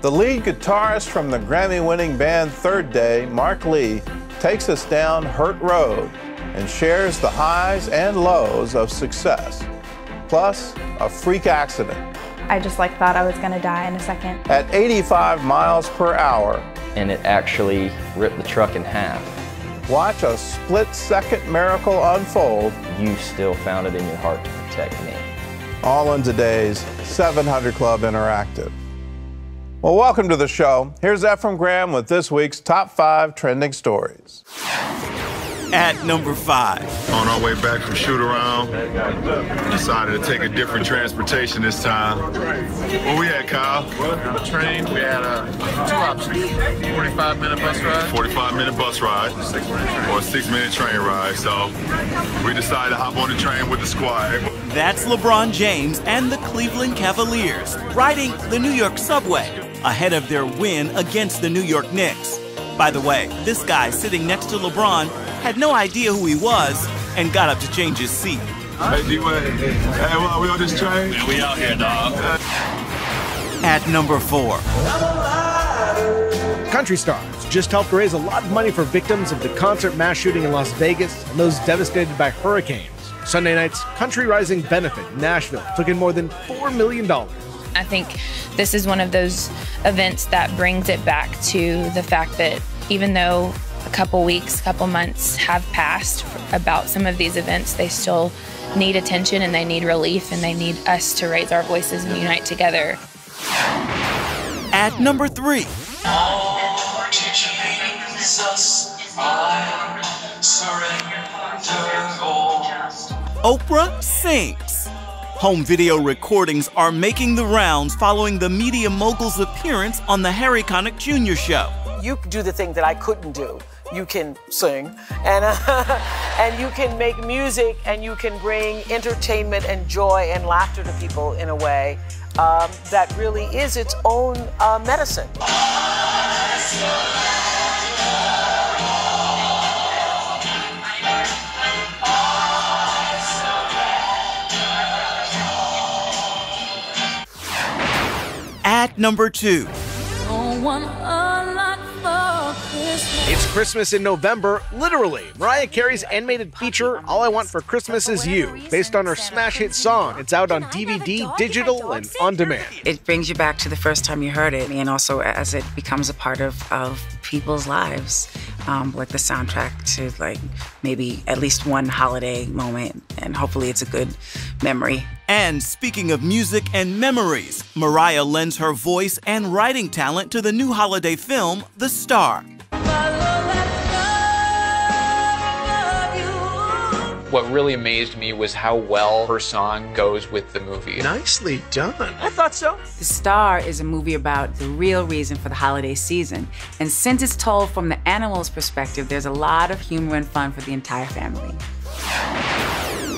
The lead guitarist from the Grammy-winning band Third Day, Mark Lee, takes us down Hurt Road and shares the highs and lows of success, plus a freak accident. I just thought I was gonna die in a second. At 85 miles per hour. And it actually ripped the truck in half. Watch a split-second miracle unfold. You still found it in your heart to protect me. All in today's 700 Club Interactive. Well, welcome to the show. Here's Ephraim Graham with this week's Top 5 Trending Stories. At number 5. On our way back from shoot-around, decided to take a different transportation this time. Where we at, Kyle? On the train, we had two options. 45-minute bus ride. 45-minute bus ride. 6-minute train. Or a 6-minute train ride. So we decided to hop on the train with the squad. That's LeBron James and the Cleveland Cavaliers riding the New York subway ahead of their win against the New York Knicks. By the way, this guy sitting next to LeBron had no idea who he was and got up to change his seat. Hey, D-Wade. Hey, well, we on this train? Man, we out here, dog. At number 4. Country stars just helped raise a lot of money for victims of the concert mass shooting in Las Vegas and those devastated by hurricanes. Sunday night's Country Rising benefit in Nashville took in more than $4 million. I think this is one of those events that brings it back to the fact that even though a couple weeks, couple months have passed about some of these events, they still need attention and they need relief and they need us to raise our voices and unite together. At number 3. Oh, Jesus, I surrender all. Oprah sings. Home video recordings are making the rounds following the media mogul's appearance on the Harry Connick Jr. show. You do the thing that I couldn't do. You can sing, and and you can make music, and you can bring entertainment and joy and laughter to people in a way that really is its own medicine. At number 2. It's Christmas in November, literally. Mariah Carey's animated feature, All I Want for Christmas Is You, based on her smash hit song. It's out on DVD, digital, and on demand. It brings you back to the first time you heard it, and also as it becomes a part of people's lives, like the soundtrack to maybe at least one holiday moment, and hopefully it's a good memory. And speaking of music and memories, Mariah lends her voice and writing talent to the new holiday film, The Star. What really amazed me was how well her song goes with the movie. Nicely done. I thought so. The Star is a movie about the real reason for the holiday season. And since it's told from the animal's perspective, there's a lot of humor and fun for the entire family.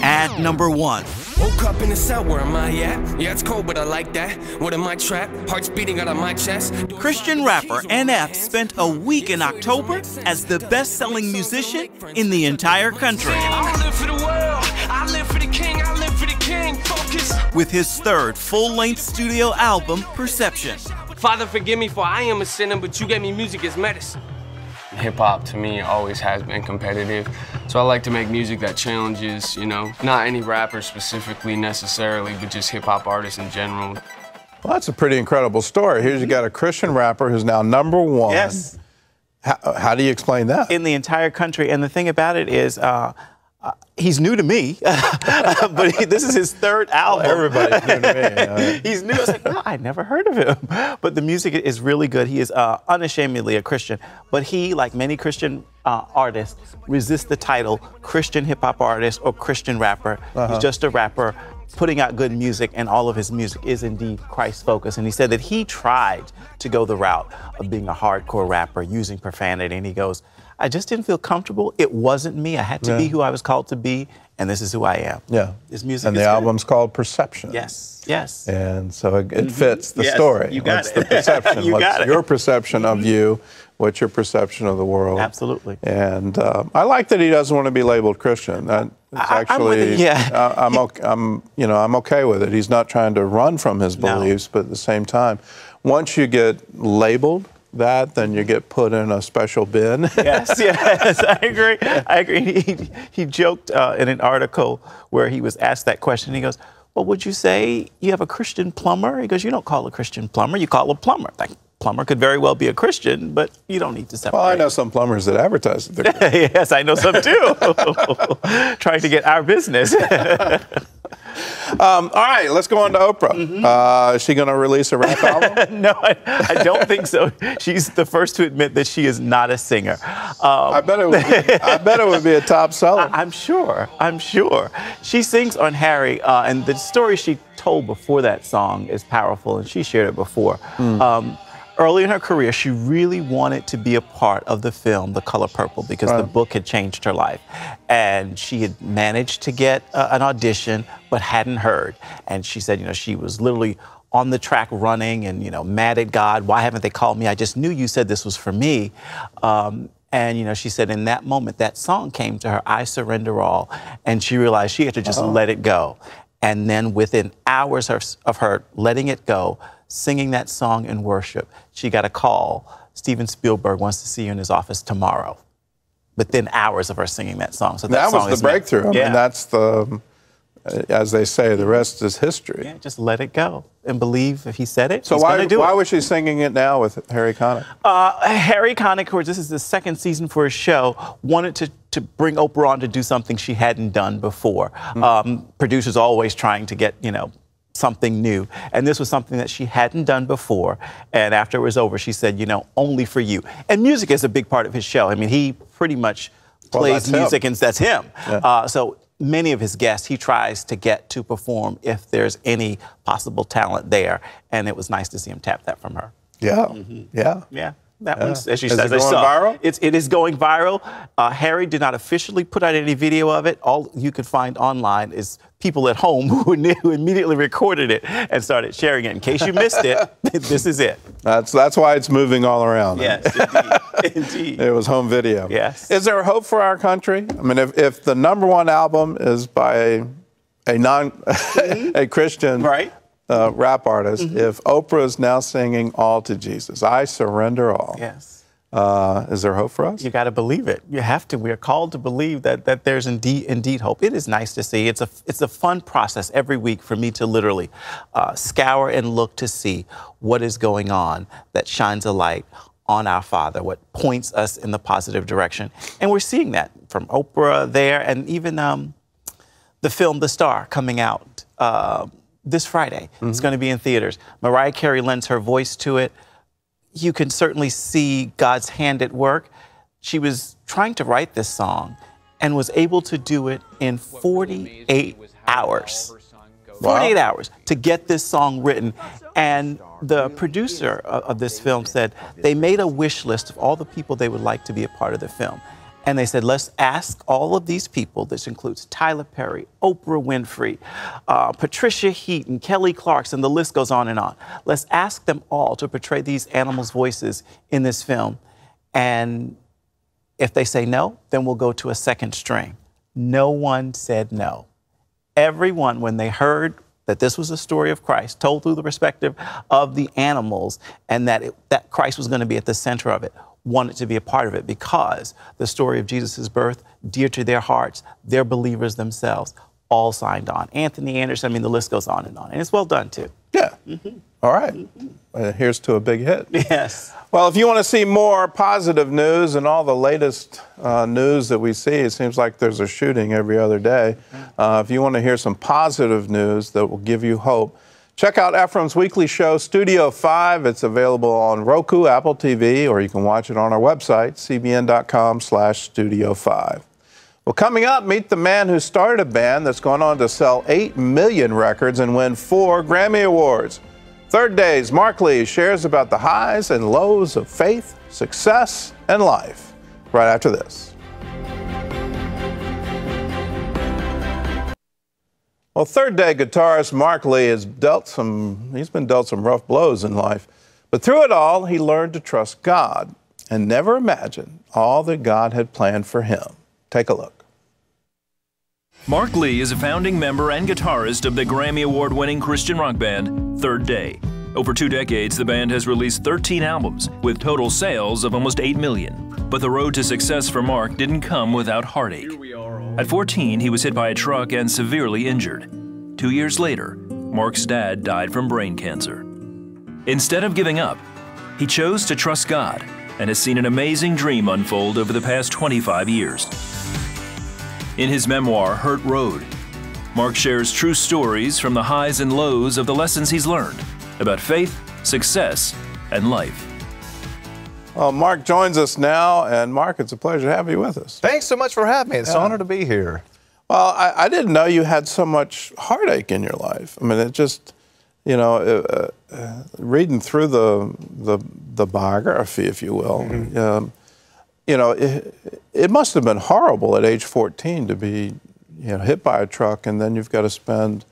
At number 1. Woke up in the cell, where am I at? Yeah, it's cold, but I like that. What am I trapped? Hearts beating out of my chest. Christian rapper NF spent a week in October as the best-selling musician in the entire country. I don't live for the world. I live for the king. I live for the king. Focus. With his third full-length studio album, Perception. Father, forgive me, for I am a sinner, but you gave me music as medicine. Hip-hop, to me, always has been competitive. So I like to make music that challenges, not any rapper specifically necessarily, but just hip-hop artists in general. Well, that's a pretty incredible story. Here's you got a Christian rapper who's now number 1. Yes. How do you explain that? In the entire country. And the thing about it is, he's new to me, but this is his third album. Well, everybody's new to me. He's new. I was like, no, I never heard of him. But the music is really good. He is unashamedly a Christian. But he, like many Christian artists, resists the title Christian hip-hop artist or Christian rapper. He's just a rapper putting out good music, and all of his music is indeed Christ-focused. And he said that he tried to go the route of being a hardcore rapper, using profanity, and he goes, I just didn't feel comfortable. It wasn't me. I had to be who I was called to be, and this is who I am. Yeah. His music and the album's called Perception. Yes, yes. And so it fits the story. You got What's the perception? What's your perception of you? What's your perception of the world? Absolutely. And I like that he doesn't want to be labeled Christian. Actually, I'm with it, yeah. I'm okay with it. He's not trying to run from his beliefs, but at the same time, once you get labeled that, then you get put in a special bin. Yes, I agree. I agree. He joked in an article where he was asked that question. He goes, well, would you say you have a Christian plumber? He goes, you don't call a Christian plumber, you call a plumber. Like, plumber could very well be a Christian, but you don't need to separate. Well, I know some plumbers that advertise that they're Christian. Yes, I know some too. Trying to get our business. All right, let's go on to Oprah. Is she going to release a rap album? No, I don't think so. She's the first to admit that she is not a singer. I bet it would be a top seller. I'm sure. She sings on Harry, and the story she told before that song is powerful, and she shared it before. Early in her career, she really wanted to be a part of the film The Color Purple because the book had changed her life. And she had managed to get an audition, but hadn't heard. And she said, she was literally on the track running and, mad at God. Why haven't they called me? I just knew you said this was for me. And, she said in that moment, that song came to her, I Surrender All. And she realized she had to just let it go. And then within hours of her letting it go, singing that song in worship, she got a call. Steven Spielberg wants to see you in his office tomorrow. Within hours of her singing that song. So that was the breakthrough. I mean, that's as they say, the rest is history. Yeah, just let it go and believe if he said it. So why was she singing it now with Harry Connick? Harry Connick, of course, this is the second season for his show, wanted to bring Oprah on to do something she hadn't done before. Producers always trying to get, something new. And this was something that she hadn't done before. And after it was over, she said, only for you. And music is a big part of his show. I mean, he pretty much plays music, and that's him. Yeah. So many of his guests, he tries to get to perform if there's any possible talent there. And it was nice to see him tap that from her. Yeah. Yeah. That one's, as she says, it going viral? It is going viral. Harry did not officially put out any video of it. All you could find online is people at home who immediately recorded it and started sharing it. In case you missed it, this is it. That's why it's moving all around. Yes, indeed. It was home video. Yes. Is there hope for our country? I mean, if the #1 album is by a Christian rap artist, if Oprah is now singing All to Jesus, I Surrender All. Yes. Is there hope for us? You got to believe it. You have to. We are called to believe that there's indeed hope. It is nice to see. It's a fun process every week for me to literally scour and look to see what is going on that shines a light on our Father, what points us in the positive direction. And we're seeing that from Oprah there, and even the film The Star coming out this Friday. It's going to be in theaters. Mariah Carey lends her voice to it. You can certainly see God's hand at work. She was trying to write this song and was able to do it in 48 hours. 48 hours to get this song written. And the producer of this film said they made a wish list of all the people they would like to be a part of the film. And they said, let's ask all of these people, this includes Tyler Perry, Oprah Winfrey, Patricia Heaton, Kelly Clarkson, the list goes on and on. Let's ask them all to portray these animals' voices in this film. And if they say no, then we'll go to a second string. No one said no. Everyone, when they heard that this was a story of Christ, told through the perspective of the animals, and that Christ was going to be at the center of it, wanted to be a part of it because the story of Jesus' birth, dear to their hearts, they're believers themselves, all signed on. Anthony Anderson, I mean, the list goes on. And it's well done, too. Yeah. All right. Here's to a big hit. Yes. Well, if you want to see more positive news and all the latest news that we see, it seems like there's a shooting every other day. If you want to hear some positive news that will give you hope, check out Ephraim's weekly show, Studio 5. It's available on Roku, Apple TV, or you can watch it on our website, cbn.com/Studio5. Well, coming up, meet the man who started a band that's gone on to sell 8 million records and win 4 Grammy Awards. Third Day's Mark Lee shares about the highs and lows of faith, success, and life. Right after this. Well, Third Day guitarist Mark Lee he's been dealt some rough blows in life. But through it all, he learned to trust God and never imagine all that God had planned for him. Take a look. Mark Lee is a founding member and guitarist of the Grammy Award-winning Christian rock band Third Day. Over 2 decades, the band has released 13 albums with total sales of almost 8 million. But the road to success for Mark didn't come without heartache. At 14, he was hit by a truck and severely injured. 2 years later, Mark's dad died from brain cancer. Instead of giving up, he chose to trust God and has seen an amazing dream unfold over the past 25 years. In his memoir, Hurt Road, Mark shares true stories from the highs and lows of the lessons he's learned about faith, success, and life. Well, Mark joins us now, and Mark, it's a pleasure to have you with us. Thanks so much for having me. It's an honor to be here. Well, I didn't know you had so much heartache in your life. I mean, it just, you know, reading through the biography, if you will, you know, it must have been horrible at age 14 to be, you know, hit by a truck, and then you've got to spend.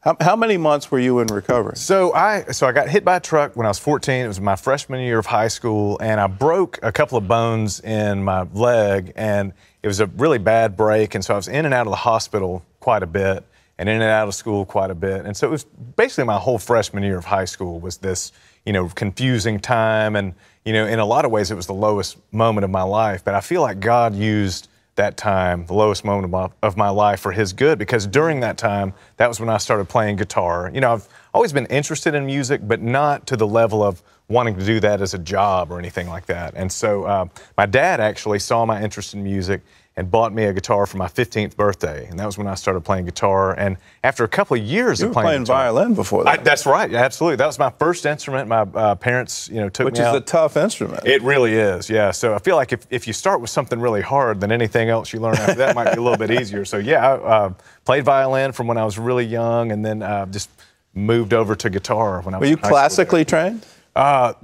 How many months were you in recovery? So I got hit by a truck when I was 14. It was my freshman year of high school, and I broke a couple of bones in my leg, and it was a really bad break, and so I was in and out of the hospital quite a bit, and in and out of school quite a bit, and so it was basically my whole freshman year of high school was this, you know, confusing time, and you know, in a lot of ways it was the lowest moment of my life, but I feel like God used that time, the lowest moment of my life, for His good, because during that time, that was when I started playing guitar. You know, I've always been interested in music, but not to the level of wanting to do that as a job or anything like that. And so my dad actually saw my interest in music and bought me a guitar for my 15th birthday, and that was when I started playing guitar. And after a couple of years of playing guitar, violin before that. That's right, absolutely. That was my first instrument. My parents, you know, took me out. Which is a tough instrument. It really is, yeah. So I feel like if you start with something really hard, then anything else you learn after that might be a little bit easier. So yeah, I played violin from when I was really young, and then just moved over to guitar when I was. Were you classically trained?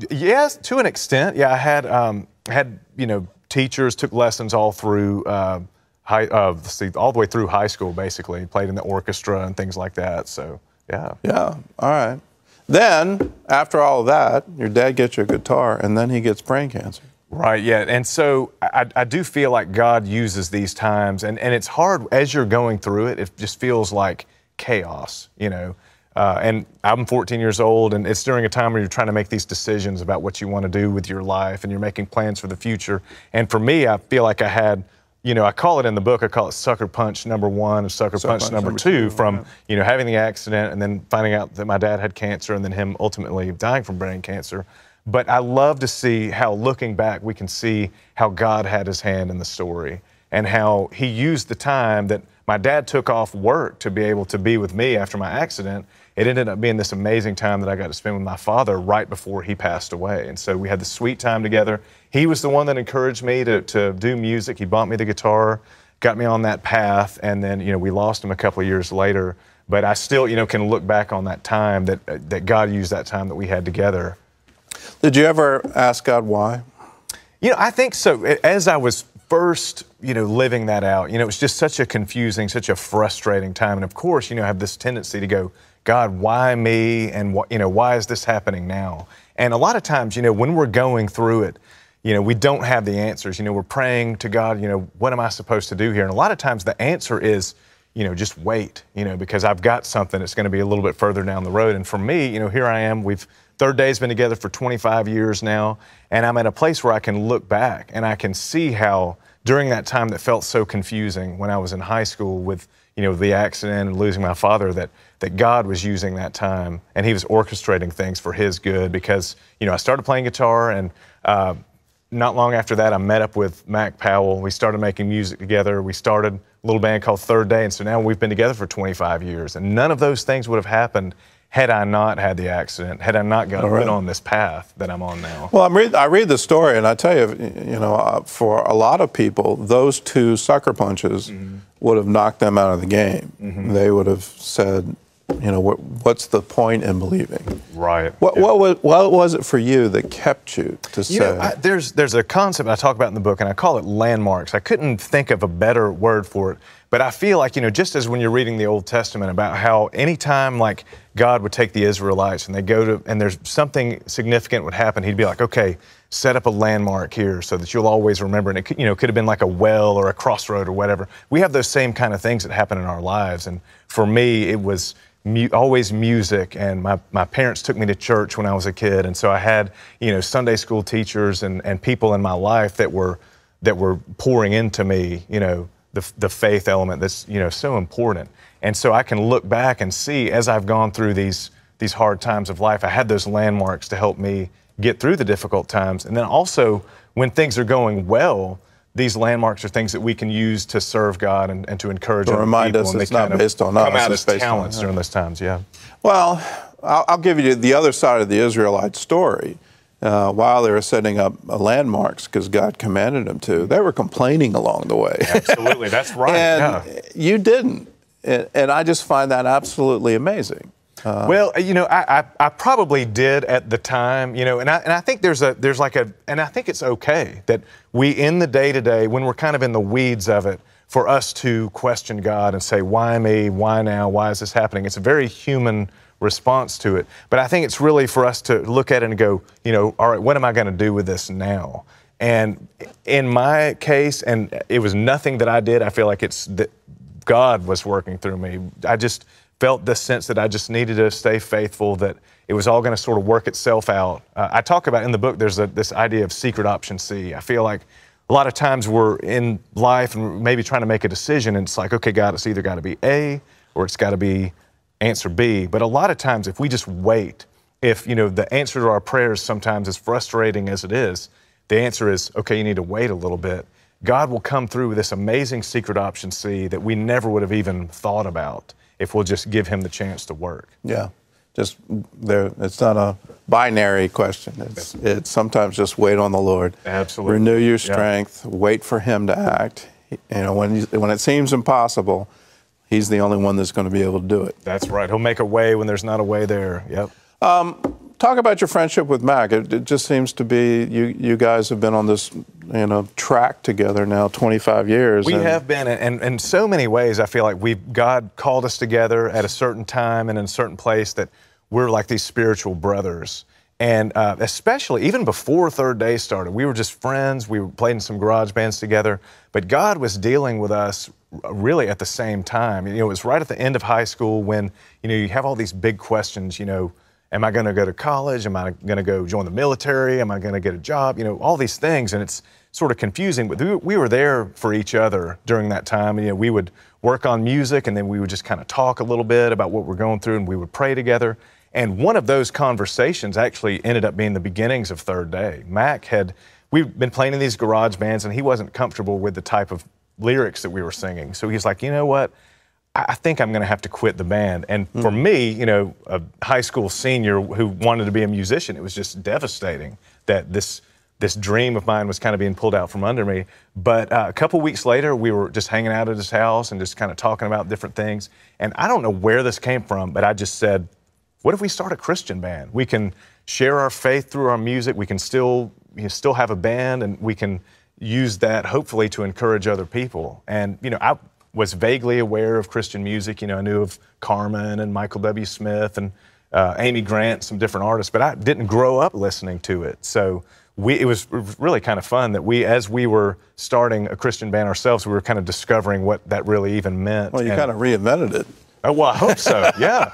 Yes, to an extent. Yeah, I had you know, teachers, took lessons all through all the way through high school, basically. Played in the orchestra and things like that, so yeah. Yeah, all right. Then, after all of that, your dad gets you a guitar, and then he gets brain cancer. Right, yeah, and so I do feel like God uses these times, and it's hard as you're going through it. It just feels like chaos, you know. And I'm 14 years old, and it's during a time where you're trying to make these decisions about what you want to do with your life, and you're making plans for the future. And for me, I feel like I had, you know, I call it in the book, I call it sucker punch number 1 and sucker punch number 2 from, you know, having the accident and then finding out that my dad had cancer and then him ultimately dying from brain cancer. But I love to see how, looking back, we can see how God had His hand in the story and how He used the time that my dad took off work to be able to be with me after my accident. It ended up being this amazing time that I got to spend with my father right before he passed away. And so we had this sweet time together. He was the one that encouraged me to do music. He bought me the guitar, got me on that path, and then, you know, we lost him a couple of years later. But I still, you know, can look back on that time that God used that time that we had together. Did you ever ask God why? You know, I think so. As I was first, you know, living that out, you know, it was just such a confusing, such a frustrating time. And of course, you know, I have this tendency to go, God, why me? And you know, why is this happening now? And a lot of times, you know, when we're going through it, you know, we don't have the answers. You know, we're praying to God, you know, what am I supposed to do here? And a lot of times the answer is, you know, just wait, you know, because I've got something that's going to be a little bit further down the road. And for me, you know, here I am. Third Day's been together for 25 years now, and I'm at a place where I can look back and I can see how during that time that felt so confusing when I was in high school with, you know, the accident and losing my father, that God was using that time and He was orchestrating things for His good, because, you know, I started playing guitar, and not long after that I met up with Mac Powell. We started making music together. We started a little band called Third Day, and so now we've been together for 25 years. And none of those things would have happened had I not had the accident, had I not been on this path that I'm on now. Well, I read the story, and I tell you, you know, for a lot of people, those 2 sucker punches would have knocked them out of the game. They would have said, you know, what's the point in believing? Right. What was it for you that kept you to say? You know, there's a concept I talk about in the book, and I call it landmarks. I couldn't think of a better word for it, But I feel like, just as when you're reading the Old Testament about how anytime like God would take the Israelites and they go to, and there's something significant would happen, he'd be like, okay, set up a landmark here so that you'll always remember. And it could, could have been like a well or a crossroad or whatever. We have those same kind of things that happen in our lives. And for me, it was always music, and my parents took me to church when I was a kid, and so I had Sunday school teachers and people in my life that were pouring into me the faith element that's so important. And so I can look back and see, as I've gone through these hard times of life, I had those landmarks to help me get through the difficult times. And then also when things are going well, these landmarks are things that we can use to serve God and to encourage other remind people. us And it's they not kind based of on us, come out it's as based on talents Him. during those times, yeah. Well, I'll give you the other side of the Israelite story. While they were setting up landmarks, because God commanded them to, they were complaining along the way. Absolutely, that's right. And you didn't. And I just find that absolutely amazing. Well, I probably did at the time, and I think and I think it's okay that we in the day-to-day, when we're kind of in the weeds of it, for us to question God and say, why me, why now, why is this happening? It's a very human response to it. But I think it's really for us to look at it and go, all right, what am I going to do with this now? And in my case, and it was nothing that I did, I feel like it's that God was working through me. I just felt this sense that I just needed to stay faithful, that it was all going to sort of work itself out. I talk about in the book, there's this idea of secret option C. I feel like a lot of times we're in life and maybe trying to make a decision, and it's like, okay, God, it's either got to be A or it's got to be answer B. But a lot of times if we just wait, if the answer to our prayers sometimes, as frustrating as it is, the answer is, okay, you need to wait a little bit. God will come through with this amazing secret option C that we never would have even thought about if we'll just give him the chance to work. Yeah, just there. It's not a binary question. It's sometimes just wait on the Lord. Absolutely. Renew your strength. Wait for him to act. When it seems impossible, he's the only one that's going to be able to do it. That's right. He'll make a way when there's not a way there. Yep. Talk about your friendship with Mac. It just seems to be you guys have been on this track together now 25 years. We have been, and in so many ways, I feel like God called us together at a certain time and in a certain place that we're like these spiritual brothers. And especially even before Third Day started, we were just friends. We played in some garage bands together, but God was dealing with us really at the same time. It was right at the end of high school when you have all these big questions. Am I going to go to college? Am I going to go join the military? Am I going to get a job? All these things, and it's sort of confusing. But we were there for each other during that time. And, we would work on music, and then we would just kind of talk a little bit about what we're going through, and we would pray together. And one of those conversations actually ended up being the beginnings of Third Day. We've been playing in these garage bands, and he wasn't comfortable with the type of lyrics that we were singing. So he's like, you know what? I think I'm going to have to quit the band. And for me, a high school senior who wanted to be a musician, it was just devastating that this dream of mine was kind of being pulled out from under me. But a couple weeks later, we were just hanging out at his house and just kind of talking about different things. And I don't know where this came from, but I just said, what if we start a Christian band? We can share our faith through our music. We can still have a band, and we can use that hopefully to encourage other people. And I was vaguely aware of Christian music. I knew of Carmen and Michael W. Smith and Amy Grant, some different artists, but I didn't grow up listening to it. So it was really kind of fun that as we were starting a Christian band ourselves, we were kind of discovering what that really even meant. Well, you kind of reinvented it. Oh, well, I hope so. Yeah.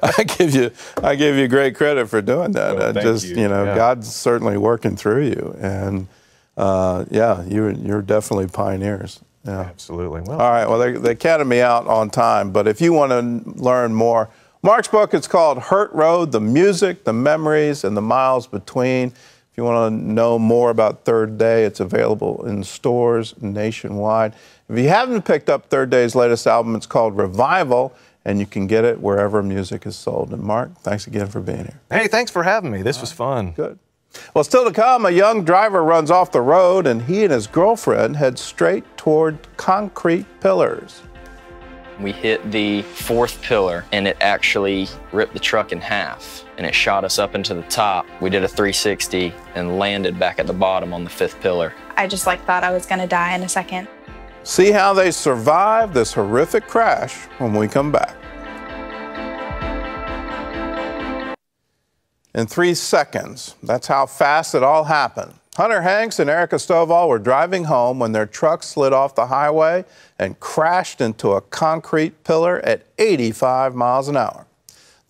I give you great credit for doing that. Well, thank you. God's certainly working through you, and you're definitely pioneers. Yeah, absolutely. Well, all right. Well, they counted me out on time, but if you want to learn more, Mark's book is called Hurt Road: The Music, the Memories, and the Miles Between. If you want to know more about Third Day, it's available in stores nationwide. If you haven't picked up Third Day's latest album, it's called Revival, and you can get it wherever music is sold. And Mark, thanks again for being here. Hey, thanks for having me. This was fun. Good. Well, still to come, a young driver runs off the road, and he and his girlfriend head straight toward concrete pillars. We hit the fourth pillar, and it actually ripped the truck in half, and it shot us up into the top. We did a 360 and landed back at the bottom on the fifth pillar. I just thought I was going to die in a second. See how they survived this horrific crash when we come back. In 3 seconds, that's how fast it all happened. Hunter Hanks and Erica Stovall were driving home when their truck slid off the highway and crashed into a concrete pillar at 85 miles an hour.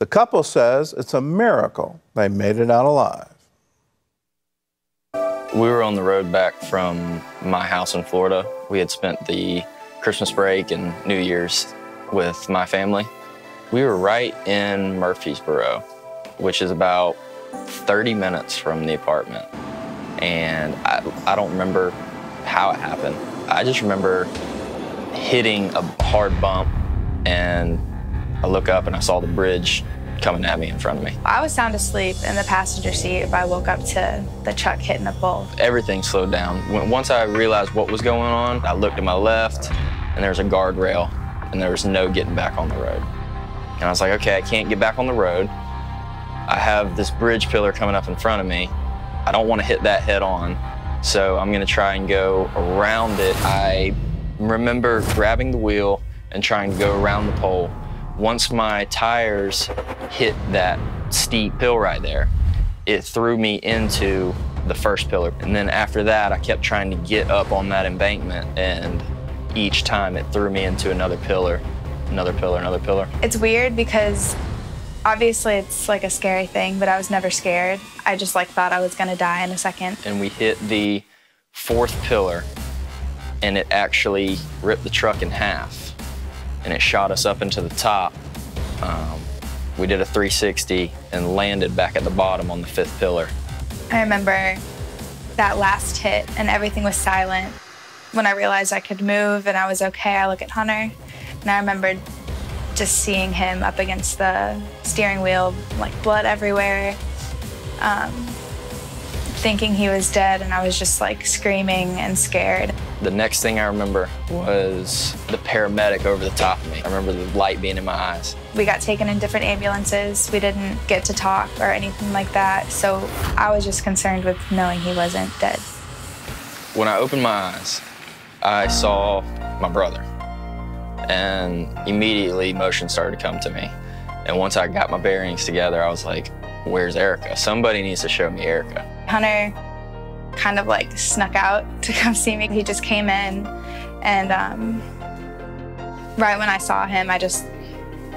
The couple says it's a miracle they made it out alive. We were on the road back from my house in Florida. We had spent the Christmas break and New Year's with my family. We were right in Murfreesboro, which is about 30 minutes from the apartment. And I don't remember how it happened. I just remember hitting a hard bump, and I look up and I saw the bridge coming at me in front of me. I was sound asleep in the passenger seat, but I woke up to the truck hitting a pole. Everything slowed down. Once I realized what was going on, I looked to my left, and there was a guardrail, and there was no getting back on the road. And I was like, okay, I can't get back on the road. I have this bridge pillar coming up in front of me. I don't want to hit that head on, so I'm going to try and go around it. I remember grabbing the wheel and trying to go around the pole. Once my tires hit that steep hill right there, it threw me into the first pillar. And then after that, I kept trying to get up on that embankment, and each time it threw me into another pillar, another pillar, another pillar. It's weird because obviously it's like a scary thing, but I was never scared. I just thought I was gonna die in a second. And we hit the fourth pillar, and it actually ripped the truck in half, and it shot us up into the top. We did a 360 and landed back at the bottom on the fifth pillar. I remember that last hit and everything was silent. When I realized I could move and I was okay, I look at Hunter, and I remembered just seeing him up against the steering wheel, blood everywhere, thinking he was dead, and I was just screaming and scared. The next thing I remember was the paramedic over the top of me. I remember the light being in my eyes. We got taken in different ambulances. We didn't get to talk or anything like that, so I was just concerned with knowing he wasn't dead. When I opened my eyes, I saw my brother, and immediately emotion started to come to me. And once I got my bearings together, I was like, where's Erica? Somebody needs to show me Erica. Hunter kind of snuck out to come see me. He just came in, and right when I saw him, I just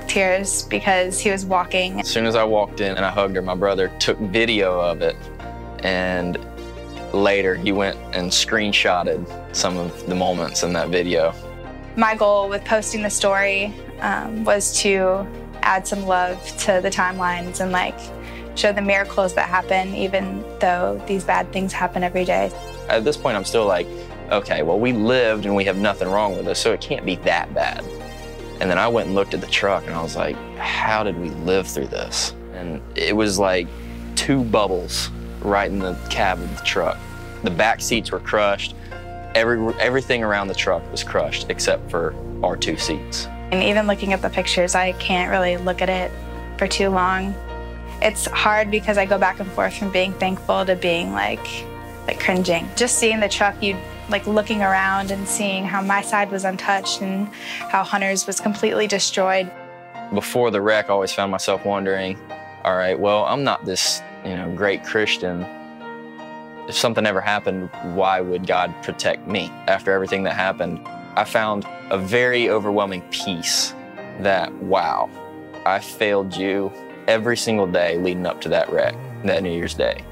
tears because he was walking. As soon as I walked in and I hugged her, my brother took video of it, and later he went and screenshotted some of the moments in that video. My goal with posting the story was to add some love to the timelines and show the miracles that happen, even though these bad things happen every day. At this point, I'm still like, okay, well, we lived and we have nothing wrong with us, so it can't be that bad. And then I went and looked at the truck, and I was like, how did we live through this? And it was like 2 bubbles right in the cab of the truck. The back seats were crushed. Everything around the truck was crushed except for our 2 seats. And even looking at the pictures, I can't really look at it for too long. It's hard because I go back and forth from being thankful to being cringing. Just seeing the truck, looking around and seeing how my side was untouched and how Hunter's was completely destroyed. Before the wreck, I always found myself wondering, all right, well, I'm not this, great Christian. If something ever happened, why would God protect me? After everything that happened, I found a very overwhelming peace that, wow, I failed you every single day leading up to that wreck, that New Year's Day.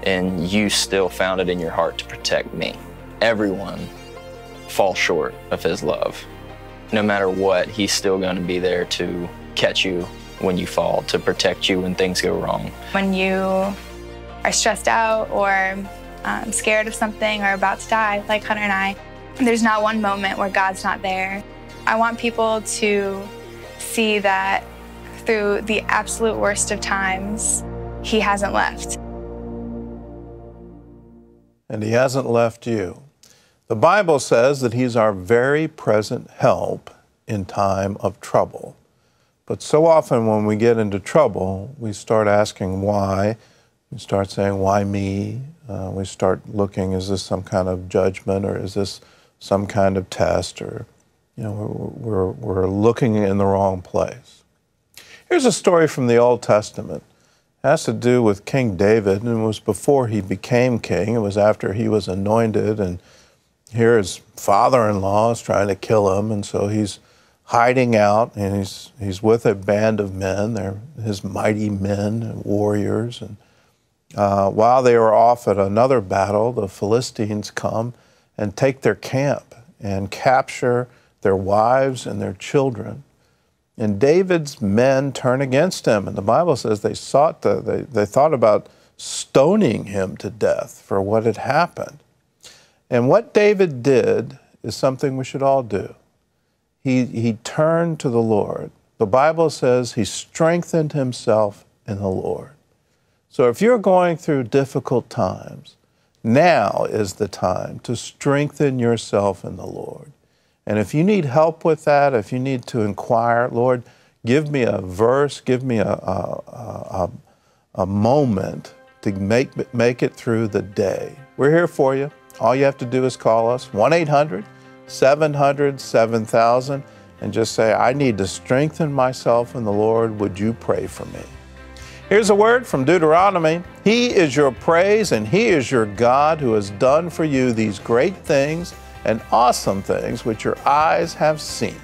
And you still found it in your heart to protect me. Everyone falls short of his love. No matter what, he's still going to be there to catch you when you fall, to protect you when things go wrong. When you are stressed out or scared of something or about to die, like Hunter and I, there's not one moment where God's not there. I want people to see that through the absolute worst of times, he hasn't left. And he hasn't left you. The Bible says that he's our very present help in time of trouble. But so often when we get into trouble, we start asking why. We start saying, why me? We start looking, is this some kind of judgment, or is this some kind of test, or we're looking in the wrong place. Here's a story from the Old Testament. It has to do with King David, and it was before he became king. It was after he was anointed, and here his father-in-law is trying to kill him, and so he's hiding out, and he's with a band of men. They're his mighty men and warriors. And while they were off at another battle, the Philistines come and take their camp and capture their wives and their children. And David's men turn against him. And the Bible says they thought about stoning him to death for what had happened. And what David did is something we should all do. He turned to the Lord. The Bible says he strengthened himself in the Lord. So if you're going through difficult times, now is the time to strengthen yourself in the Lord. And if you need help with that, if you need to inquire, Lord, give me a verse, give me a moment to make it through the day. We're here for you. All you have to do is call us, 1-800-700-7000, and just say, I need to strengthen myself in the Lord. Would you pray for me? Here's a word from Deuteronomy. He is your praise, and He is your God who has done for you these great things and awesome things which your eyes have seen.